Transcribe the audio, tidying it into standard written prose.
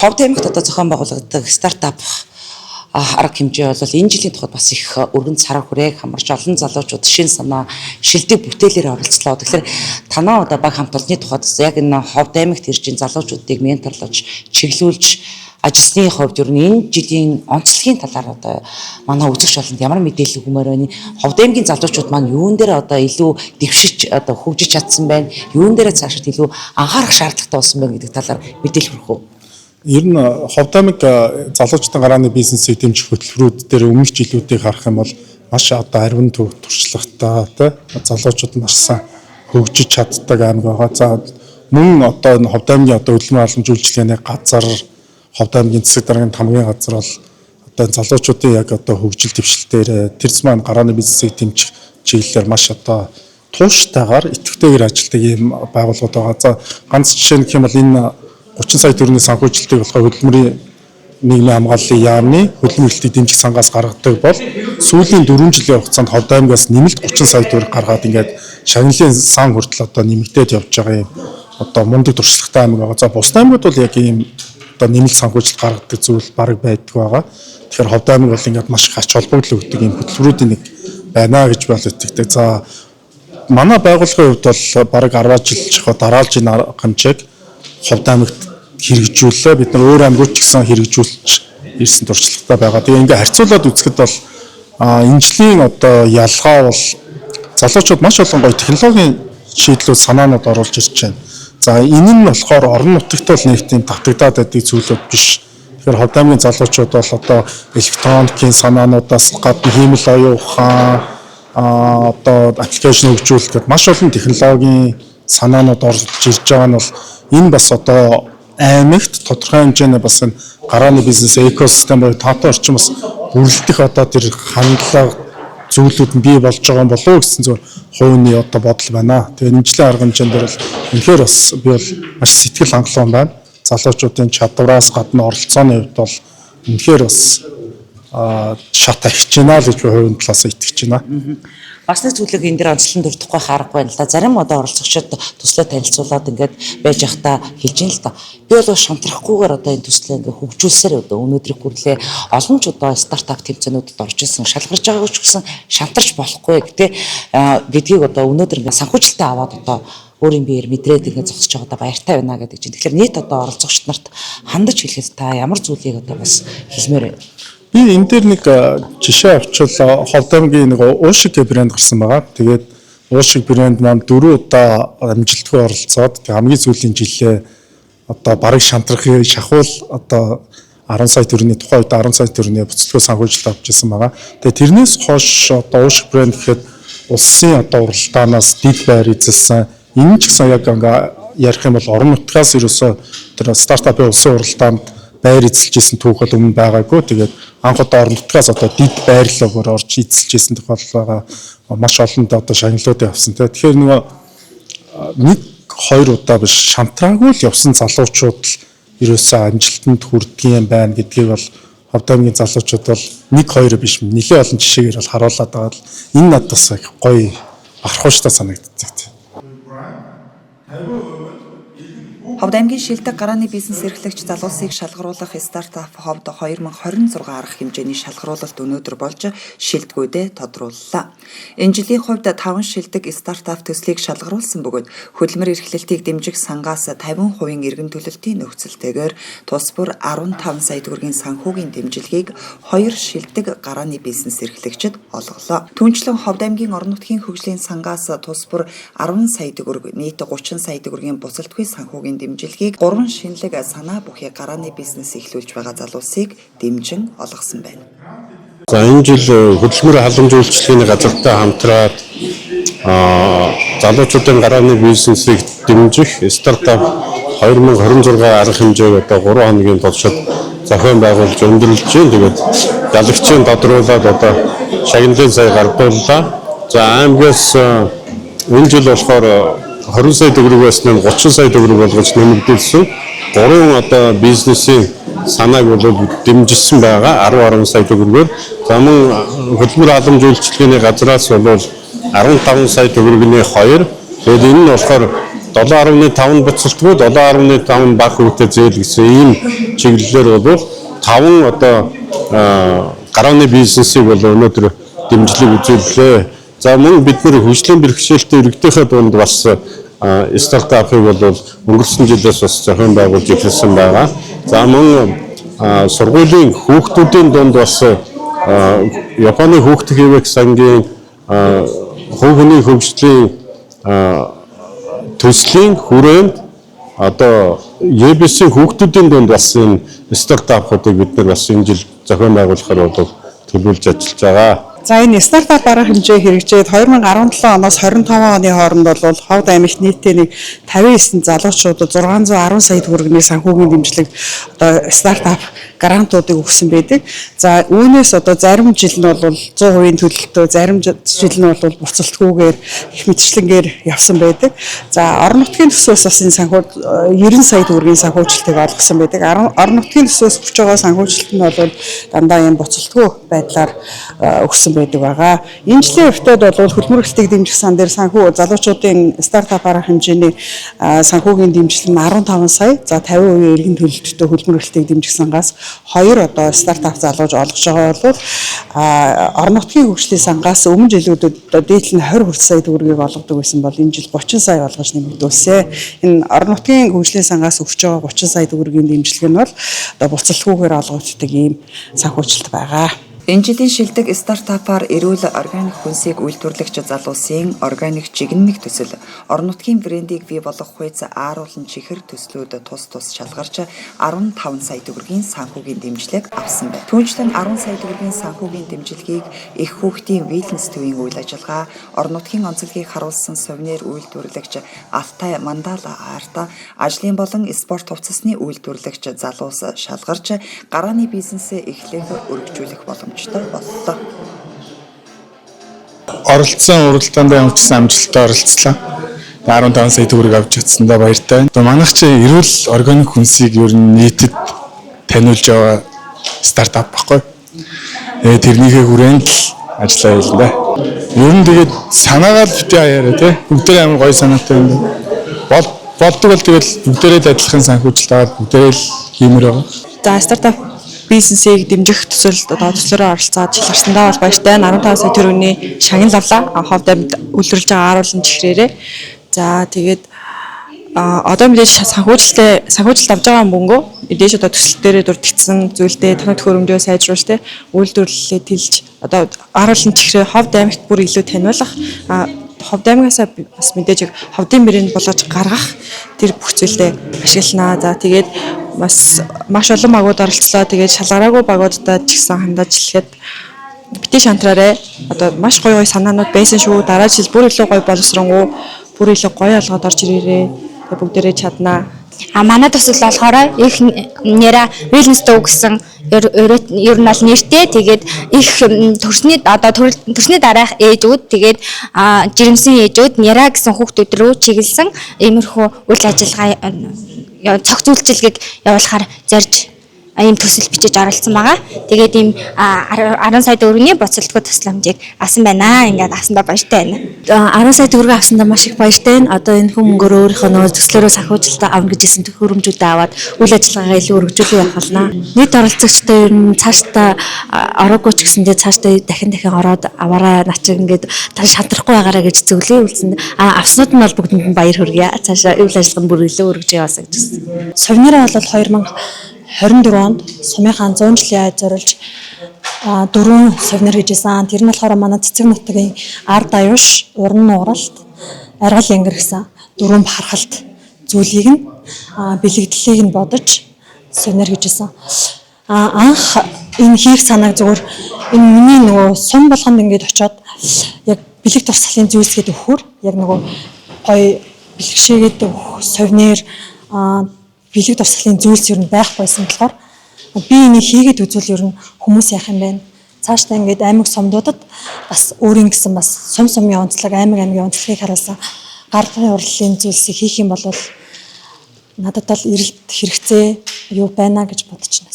Ховд аймагт одоо зохион байгуулагддаг стартап арга хэмжээ бол энэ жилийн тухайд бас их өргөн цараа хүрээг хамарч олон залуучууд шин санаа шилдэг бүтээлээр оролцлоо. Тэгэхээр танаа одоо баг хамт олонны тухайд яг энэ Ховд аймагт ирж ин залуучуудыг менторлож чиглүүлж ажилсны хувьд ер нь энэ жилийн онцлогийн талаар одоо манай үзэгч олонд ямар мэдээлэл өгмөр байна? Ховд аймгийн залуучууд маань юун дээр одоо илүү дэвшиж одоо хөгжиж чадсан байна? Юун дээр цаашид илүү анхаарах шаардлагатай болсон байна гэдэг талаар мэдээлэл өгөх үү? Ер нь Ховд аймаг залуучуудын гарааны бизнесийг дэмжих хөтөлбөрүүд дээр өмнөх жилүүдийг харах юм бол маш одоо ариун туршлагатай залуучууд маш сайн хөгжиж чаддаг аймаг байгаа. За мөн одоо энэ Ховд аймгийн одоо хөдөлмөр халамжуулалтын газар Ховд аймгийн засаг даргын хамгийн газар бол одоо залуучуудын яг одоо хөгжил дэвшилтээр тэрс маань гарааны бизнесийг дэмжих чиглэлээр маш одоо тууштайгаар идэвхтэйгээр ажилладаг ийм байгууллагууд байгаа. За ганц жишээ нь бол энэ 30 сая төгрөгийн санхүүжилтийг болохоор хөдөлмөрийн нийгмийн хамгааллын яамны хөдөлмөрлөлтийг дэмжих сангаас гаргадаг бол сүүлийн 4 жилийн хугацаанд Ховд аймгаас нэмэлт 30 сая төгрөг гаргаад ингээд шагналын сан хүртэл одоо нэмэгдээд явж байгаа юм одоо мундаг туршлагатай аймаг байгаа. За бус аймагуд бол яг ийм одоо нэмэлт санхүүжилт гаргадаг зүйл бараг байдаг байгаа. Тэгэхээр Ховд аймаг бол ингээд маш их ач холбогдол өгдөг ийм хөтөлбөрүүдийн нэг байна гэж бол итгэдэг. За манай байгууллагын хувьд бол бараг 10 жил жихо дараалж энэ арга хэмжээг Ховд аймагт хэрэгжүүлээ. Бид нар өөр аймагуд ч гэсэн хэрэгжүүлж ирсэн туршлагатай байгаа. Тэгээ ингээ харьцуулаад үзэхэд бол энэ жилийн одоо ялгаа бол залуучууд маш олон гоё технологийн шийдлүүд санаанууд оруулж ирж байна. За энэ нь болохоор орон нутагт бол нэг тийм татагдаад байдаг зүйлүүд биш. Тэгэхээр Ховд аймгийн залуучууд бол одоо электроникийн санаануудаас гадна хиймэл оюун ухаан одоо аппликейшн хөгжүүлэлт гэдэг маш олон технологийн санаанууд орж ирж байгаа нь бол энэ бас одоо аймагт тодорхой хэмжээний бас энэ гарааны бизнес экосистем буюу таатай орчин бас бүрэлдэх одоо тэр хандлага зүйлүүд нь бий болж байгаа юм болов уу гэсэн зөв хувийн одоо бодол байна. Тэгээ энэ жилийн арга хэмжээнд дээр бол үнэхээр бас би бол маш сэтгэл хангалуун байна. Залуучуудын чадвараас гадна оролцооны хувьд бол үнэхээр бас шат ахиж байна л гэж би хувийн талаас итгэж байна. Бас нэг зүйлийг энэ дээр онцлон дурдахгүй харахгүй байна л да. Зарим одоо оролцогчид төслөө танилцуулаад ингээд байж явахдаа хэлж ин л да. Би бол шантрахгүйгээр одоо энэ төслөө ингээд хөгжүүлсээр одоо өнөөдрийг хүрлээ. Олон ч одоо стартап тэмцээнүүдэд орж исэн, шалгарч байгааг ч гэсэн шантарч болохгүй гэдгийг одоо өнөөдөр ингээд санхүүжилтээ аваад одоо өөрийн биеэр мэдрээд ингээд зогсож байгаадаа баяртай байна гэдэг чинь. Тэгэхээр нийт одоо оролцогчид нарт хандаж хэлэхэд та ямар зүйлийг одоо бас хэлмээр байна? Би энэ дээр нэг жишээ авчвал Ховд аймгийн нэг уушиг брэнд гарсан байгаа. Тэгээд уушиг брэнд маань 4 удаа амжилтгүй оролцоод хамгийн сүүлийн жилээ одоо бараг шантрахыг шахуул одоо 10 сая төгрөгийн тухайн үед 10 сая төгрөгийн буцалтгүй санхүүжилт авч ирсэн байгаа. Тэгээд тэрнээс хойш одоо уушиг брэнд гэхэд улсын одоо уралдаанаас дид байр эзэлсэн. Энэ ч гэсэн яг ингээ ярих юм бол орон нутгаас ерөөсөө тэр стартапын улсын уралдаанд байр эзэлжсэн түүх бол өмнө байгаагүй. Тэгээд анх удаа орон нутгаас одоо дид байрлалаар орж эзэлжсэн тохиолдол маш олонд одоо шагналуудыг авсан. Тэгэхээр нөгөө нэг хоёр удаа биш шантраагүй л явсан залуучууд л ерөөсөө амжилтанд хүрдэг юм байна гэдгийг бол Ховд аймгийн залуучууд бол нэг хоёр биш нэлээд олон жишээгээр бол харуулад байгаа л энэ надад бас гоё бахархууштай санагддаг. Ховд аймгийн шилдэг гарааны бизнес эрхлэгч залуусыг шалгаруулах стартап Ховд 2026 арга хэмжээний шалгаруулалт өнөөдөр болж шилдэгүүдээ тодрууллаа. Энэ жилийн хувьд 5 шилдэг стартап төслийг шалгаруулсан бөгөөд хөдөлмөр эрхлэлтийг дэмжих сангаас 50% эргэн төлөлтийн нөхцөлтэйгээр тус бүр 15 сая төгрөгийн санхүүгийн дэмжлэгийг 2 шилдэг гарааны бизнес эрхлэгчид олголоо. Түүнчлэн Ховд аймгийн орон нутгийн хөгжлийн сангаас тус бүр 10 сая төгрөг, нийт 30 сая төгрөгийн бусалтгүй санхүүгийн дэмжлэгийг 3 шинэлэг санаа бүхий гарааны бизнес эхлүүлж байгаа залуусыг дэмжин олгосон байна. За энэ жил хөдөлмөр халамжуулалтын газартай хамтраад залуучуудын гарааны бизнесийг дэмжих стартап 2026 арга хэмжээг одоо 3 хоногийн туршид зохион байгуулж өндөрлөж байна. Тэгээд ялагчийн тодруулаад одоо шагналын сая гардууллаа. За аймгаас энэ жил болохоор 20 сая төгрөгөөс 30 сая төгрөг болгож нэмэгдүүлсэн. 3 одоо бизнесийн санааг бол дэмжсэн байгаа 10 сая төгрөгөөр. За мөн хөдөлмөр халамжуулалтын газраас бол 15 сая төгрөгийн 2. Тэгээд энэ нь болохоор 7.5 буцалтгүй 7.5 бага хүүтэй зээл гэсэн ийм чиглэлээр бол 5 одоо гарааны бизнесийг бол өнөөдөр дэмжлэг үзүүллээ. За мөн бид нэр хөгжлийн бэрхшээлтэй иргэдийнхээ дунд бас стартапыг бол өнгөрсөн жилээс бас зохион байгуулж эхэлсэн байгаа. За мөн сургуулийн хүүхдүүдийн дунд бас Японы хүүхдийн хэвлэх сангийн хувь хүний хөгжлийн төслийн хүрээнд одоо ЕБС-ийн хүүхдүүдийн дунд бас энэ стартапуудыг бид нар бас энэ жил зохион байгуулахаар бол төлөвлөж ажиллаж байгаа. За энэ стартап арга хэмжээ хэрэгжээд 2017 оноос 25 оны хооронд бол Ховд аймагт нийтдээ нэг 59 залуучуудад 610 сая төгрөгийн санхүүгийн дэмжлэг одоо стартап грантуудыг өгсөн байдаг. За үүнээс одоо зарим жил нь бол 100% төлөлтөө, зарим жил нь бол буцалтгүйгээр их мэтчлэнгээр явсан байдаг. За орон нутгийн төсвөөс бас энэ санхүү 90 сая төгрөгийн санхүүжилтийг олгосон байдаг. Орон нутгийн төсвөөс өгч байгаа санхүүжилт нь бол дандаа энэ буцалтгүй байдлаар өгсөн байдаг байгаа. Энэ жилийн хувьд бол хөлбөмбөрөлтийг дэмжих сан дээр санхүү залуучуудын стартап арга хэмжээний санхүүгийн дэмжлэг нь 15 сая. За 50% эргэн төлөлттэй хөлбөмбөрөлтийг дэмжих сангаас 2 одоо стартап залууж олгож байгаа бол орон нутгийн хөгжлийн сангаас өмнө жилүүдэд дээдлэн 20 сая төгрөгийг олгодог байсан бол энэ жил 30 сая олгож нэмэгдүүлсэн. Энэ орон нутгийн хөгжлийн сангаас өгч байгаа 30 сая төгрөгийн дэмжлэг нь бол одоо буцалтгүйгээр олгогддог ийм санхүүжилт байгаа. Энэ жилийн шилдэг стартапаар эрүүл органик хүнсийг үйлдвэрлэгч залуусын органик жигнэмэг төсөл, орон нутгийн брендийг бий болгох хуйц ааруулан чихэр төслүүд тус шалгарч 15 сая төгрөгийн санхүүгийн дэмжлэг авсан байна. Түүнчлэн 10 сая төгрөгийн санхүүгийн дэмжлэгийг их хүүхдийн wellness төвийн үйл ажиллагаа, орон нутгийн онцлогийг харуулсан сувенир үйлдвэрлэгч Алтай Мандала арта, ажлын болон спорт хувцасны үйлдвэрлэгч залуус шалгарч гарааны бизнесээ эхлэх өргөжүүлэх боломж боллоо. Оролцсон уралдаанд явуулсан амжилттай оролцлоо. 15 сая төгрөг авч чадсандаа баяртай. Одоо манайх чи эрүүл органик хүнсийг ер нь нийтэд таниулж байгаа стартап баггүй. Тэрнийхээ хүрээнд л ажиллаа хэлнэ. Ер нь тэгээд санаагаар битээ хаяараа тий. Бүгдээ амар гоё санаатай юм. Болдог бол тэгэл бүгдээрээ адилхан санхүүжилт аваад бүгдээрээ л хиймээр байгаа. За стартап бизнесийг дэмжих төсөлд одоо төслөөрөө оролцоод шилжсандаа бол баяртай. 15 сая төгрөгийн шагнал авлаа. Ховд аймагт үйлдвэрлэж байгаа ааруулан чихрээрээ. За тэгээд одоо мэдээж санхүүжилт авж байгаа мөнгөө мэдээж одоо төсөл дээрээ дурдчихсан зүйлдээ тоног хөрөмжөө сайжруулж үйлдвэрлэлээ тэлж одоо ааруулан чихрээ Ховд аймагт бүр илүү таниулах Ховд аймагаас бас мэдээж ховдын брэнд болгож гаргах тэр бүх зүйлдээ ашигланаа. За тэгээд бас маш олон багууд оролцлоо. Тэгээд шалгараагүй багуудад ч гэсэн хандаж хэлэхэд битгий шантраарэ одоо маш гоё санаанууд байсан шүү. Дараа жил бүр илүү гоё боловсронгуй, бүр илүү гоё алгаад орж ирээрээ. Тэгээд бүгдээрээ чаднаа. Манай төсөл болохоор их нэрэ wellness дөө гэсэн ер нь бол нэртэй тэгээд их төрсний дараах ээжүүд тэгээд жирэмсэн ээжүүд нэрэ гэсэн хүүхдүүд рүү чиглэсэн иймэрхүү үйл ажиллагаа цогц үйлчилгээг явуулахаар зорж ийм төсөл бичиж оролцсон байгаа. Тэгээд ийм 10 сая төгрөгийн буцалтгүй төсөлмжийг авсан байна. Ингээд авсандаа баяртай байна. 10 сая төгрөг авсандаа маш их баяртай байна. Одоо энэ хүн мөнгөөр өөрийнхөө нөгөө төслөөрөө санхүүжилтаа авна гэж хэлсэн хөрөмжүүдээ аваад үйл ажиллагаагаа илүү өргөжүүлэх явах болно. Нийт оролцогчдоо ер нь цаашдаа ороогүй ч гэсэндээ цаашдаа дахин ороод аваараа начиг ингээд шатрахгүй байгаараа гэж зөвлөе үлдсэн. Авснууд нь бол бүгдэнд нь баяр хүргье. Цаашаа үйл ажиллагаа нь бүр илүү өргөж яваасаа гэж хэлсэн. Сувнираа бол 2024 онд сумынхаа 100 жилийн айд зориулж 4 сувнир хийжсэн. Тэр нь болохоор манай цэцэг нутгийн ард аюуш, уран нууралт, аргал янгэр гэсэн 4 хархалт зүйлийг нь бэлэгдлийг нь бодож сувнир хийжсэн. Анх энэ хийх санааг зөвхөн энэ миний нөгөө сум болгонд ингээд очиод яг бэлэг турсгалын зүйлсгээд өгөхөр яг нөгөө гоё бэлгшээгээд өгөх сувнир бэлэг турсгалын зүйлс ер нь байхгүйсэн болохоор би энийг хийгээд үзвэл ер нь хүмүүс яах юм бэ? Цаашдаа ингээд аймаг сумдуудад бас өөрийн гэсэн бас сумын онцлог аймгийн онцлогийг харуулсан гарын урлалын зүйлсийг хийх юм бол надад бол эрэлт хэрэгцээ юу байна гэж бодож байна.